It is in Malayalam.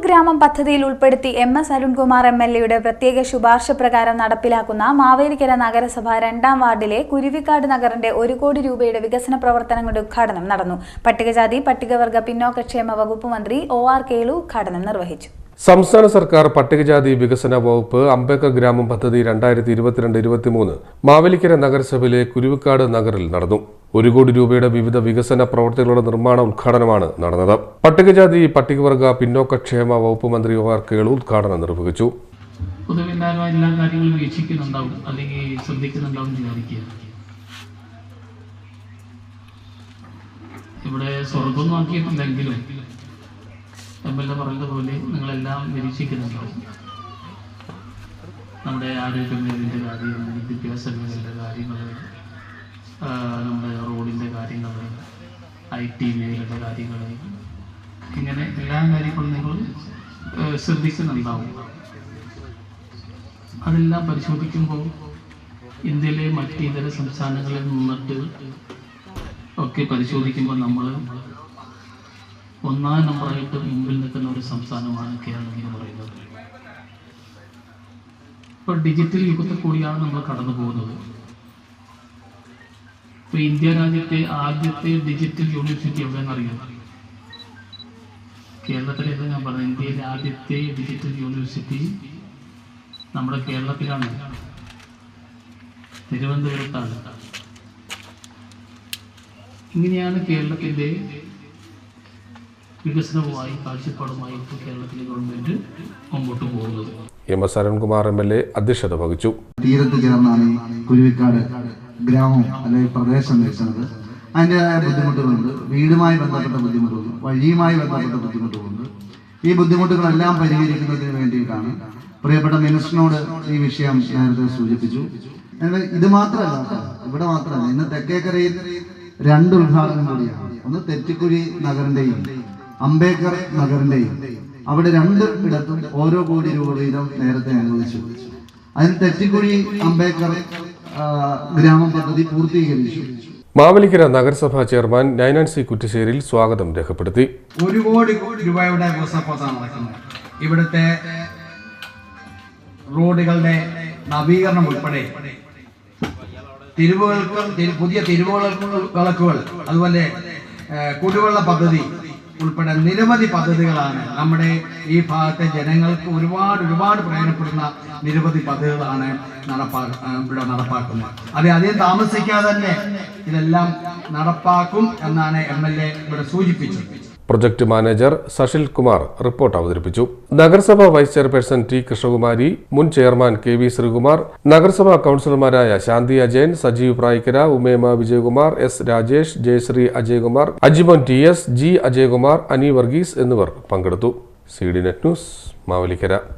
ഗ്രാമം പദ്ധതിയിൽ ഉൾപ്പെടുത്തി എം.എസ്. അരുൺകുമാർ എം.എൽ.എയുടെ പ്രത്യേക ശുപാർശ പ്രകാരം നടപ്പിലാക്കുന്ന മാവേലിക്കര നഗരസഭ 2-ാം വാർഡിലെ കുരുവിക്കാട് നഗറിന്റെ 1 കോടി രൂപയുടെ വികസന പ്രവർത്തനങ്ങളുടെ ഉദ്ഘാടനം നടന്നു. പട്ടികജാതി പട്ടികവർഗ പിന്നോക്കക്ഷേമ വകുപ്പ് മന്ത്രി ഒ.ആർ. കേളു ഉദ്ഘാടനം നിർവഹിച്ചു. സംസ്ഥാന സർക്കാർ പട്ടികജാതി വികസന വകുപ്പ് അംബേദ്കർ ഗ്രാമം പദ്ധതി 2022-23 മാവേലിക്കര നഗരസഭയിലെ കുരുവിക്കാട് നഗറിൽ നടന്നു. 1 കോടി രൂപയുടെ വിവിധ വികസന പ്രവർത്തികളുടെ നിർമ്മാണ ഉദ്ഘാടനമാണ് നടന്നത്. പട്ടികജാതി പട്ടികവർഗ പിന്നോക്കക്ഷേമ വകുപ്പ് മന്ത്രി ഒ.ആർ. കേളു ഉദ്ഘാടനം നിർവഹിച്ചു. പൊതുവെ എല്ലാ കാര്യങ്ങളും വീക്ഷിക്കുന്നുണ്ടാവും അല്ലെങ്കിൽ ശ്രദ്ധിക്കുന്നുണ്ടാവും വിചാരിക്കുക. ഇവിടെ സ്വർഗം നോക്കിയിട്ടുണ്ടെങ്കിലും എം.എൽ.എ. പറഞ്ഞതുപോലെ നിങ്ങളെല്ലാം നിരീക്ഷിക്കുന്നുണ്ടാവും. നമ്മുടെ ആരോഗ്യമേഖലയുടെ കാര്യം, വിദ്യാഭ്യാസ മേഖലയുടെ കാര്യങ്ങൾ, നമ്മുടെ റോഡിൻ്റെ കാര്യങ്ങൾ, IT മേഖലയുടെ കാര്യങ്ങൾ, ഇങ്ങനെ എല്ലാ കാര്യങ്ങളും നിങ്ങൾ ശ്രദ്ധിക്കുന്നുണ്ടാവും. അതെല്ലാം പരിശോധിക്കുമ്പോൾ ഇന്ത്യയിലെ മറ്റ് ഇതര സംസ്ഥാനങ്ങളിൽ നിന്നിട്ട് ഒക്കെ പരിശോധിക്കുമ്പോൾ നമ്മൾ 1-ാം നമ്പറായിട്ട് മുമ്പിൽ നിൽക്കുന്ന ഒരു സംസ്ഥാനമാണ് കേരളം എന്ന് പറയുന്നത്. ഇപ്പോൾ ഡിജിറ്റൽ യുഗത്തിൽ കൂടിയാണ് നമ്മൾ കടന്നു പോകുന്നത്. ഇപ്പോൾ ഇന്ത്യ രാജ്യത്തെ ആദ്യത്തെ ഡിജിറ്റൽ യൂണിവേഴ്സിറ്റി എവിടെയെന്ന് അറിയാം? കേരളത്തിലെ ഞാൻ പറഞ്ഞത് ഇന്ത്യയിലെ ആദ്യത്തെ ഡിജിറ്റൽ യൂണിവേഴ്സിറ്റി നമ്മുടെ കേരളത്തിലാണ്, തിരുവനന്തപുരത്താണ്. ഇങ്ങനെയാണ് കേരളത്തിൻ്റെ വികസനവുമായി കാഴ്ചപ്പാടുമായി ഇപ്പോൾ കേരളത്തിലെ ഗവൺമെന്റ് മുമ്പോട്ട് പോകുന്നത്. എം.എസ്. അരുൺകുമാർ എം.എൽ.എ. അധ്യക്ഷത വഹിച്ചു. തീരത്ത് ചേർന്നാണ് കുരുവിക്കാട് ഗ്രാമം അല്ലെങ്കിൽ പ്രദേശം നിൽക്കുന്നത്. അതിൻ്റെതായ ബുദ്ധിമുട്ടുകളുണ്ട്. വീടുമായി ബന്ധപ്പെട്ട ബുദ്ധിമുട്ടുകളുണ്ട്, വഴിയുമായി ബന്ധപ്പെട്ട ബുദ്ധിമുട്ടുകളുണ്ട്. ഈ ബുദ്ധിമുട്ടുകളെല്ലാം പരിഹരിക്കുന്നതിന് വേണ്ടിയിട്ടാണ് പ്രിയപ്പെട്ട മിനിസ്റ്ററിനോട് ഈ വിഷയം നേരത്തെ സൂചിപ്പിച്ചു. ഇത് മാത്രമല്ല, ഇവിടെ മാത്രമല്ല, ഇന്ന് തെക്കേക്കരയിൽ 2 ഉദ്ഘാടനം കൂടിയാണ്. ഒന്ന് തെറ്റിക്കുഴി നഗറിന്റെയും അംബേദ്കർ നഗറിന്റെയും. അവിടെ 2 ഇടത്തും 1 കോടി രൂപ വീതം നേരത്തെ അനുവദിച്ചു. അതിന് തെറ്റിക്കുഴി അംബേദ്കർ ഗ്രാമം പദ്ധതി പൂർത്തീകരിച്ചു. മാവേലിക്കര നഗരസഭാ ചെയർമാൻ നൈനാൻസി കുറ്റിശ്ശേരിയിൽ സ്വാഗതം രേഖപ്പെടുത്തി. 1 കോടി രൂപയുടെ വികസനപ്രവർത്തനം നടക്കുന്നത്. ഇവിടുത്തെ റോഡുകളുടെ നവീകരണം ഉൾപ്പെടെ പുതിയ തിരുവുളക്കുകൾ, അതുപോലെ കുടിവെള്ള പദ്ധതി ഉൾപ്പെടെ നിരവധി പദ്ധതികളാണ് നമ്മുടെ ഈ ഭാഗത്തെ ജനങ്ങൾക്ക് ഒരുപാട് പ്രയോജനപ്പെടുന്ന നിരവധി പദ്ധതികളാണ് ഇവിടെ നടപ്പാക്കുന്നത്. അധികം താമസിക്കാതെ തന്നെ ഇതെല്ലാം നടപ്പാക്കും എന്നാണ് എം.എൽ.എ. ഇവിടെ സൂചിപ്പിച്ചത്. പ്രൊജക്ട് മാനേജർ സഷിൽ കുമാർ റിപ്പോർട്ട് അവതരിപ്പിച്ചു. നഗരസഭാ വൈസ് ചെയർപേഴ്സൺ ടി കൃഷ്ണകുമാരി, മുൻ ചെയർമാൻ കെ.വി. ശ്രീകുമാർ, നഗരസഭാ കൌൺസിലർമാരായ Shanthi Ajayan, Sajeev Prayikkara, Umema Vijayakumar, S. Rajesh, Jayasree Ajayakumar, Ajimon T S., G. Ajayakumar, Ani Varghese എന്നിവർ പങ്കെടുത്തു. CD net news, Mavelikkara.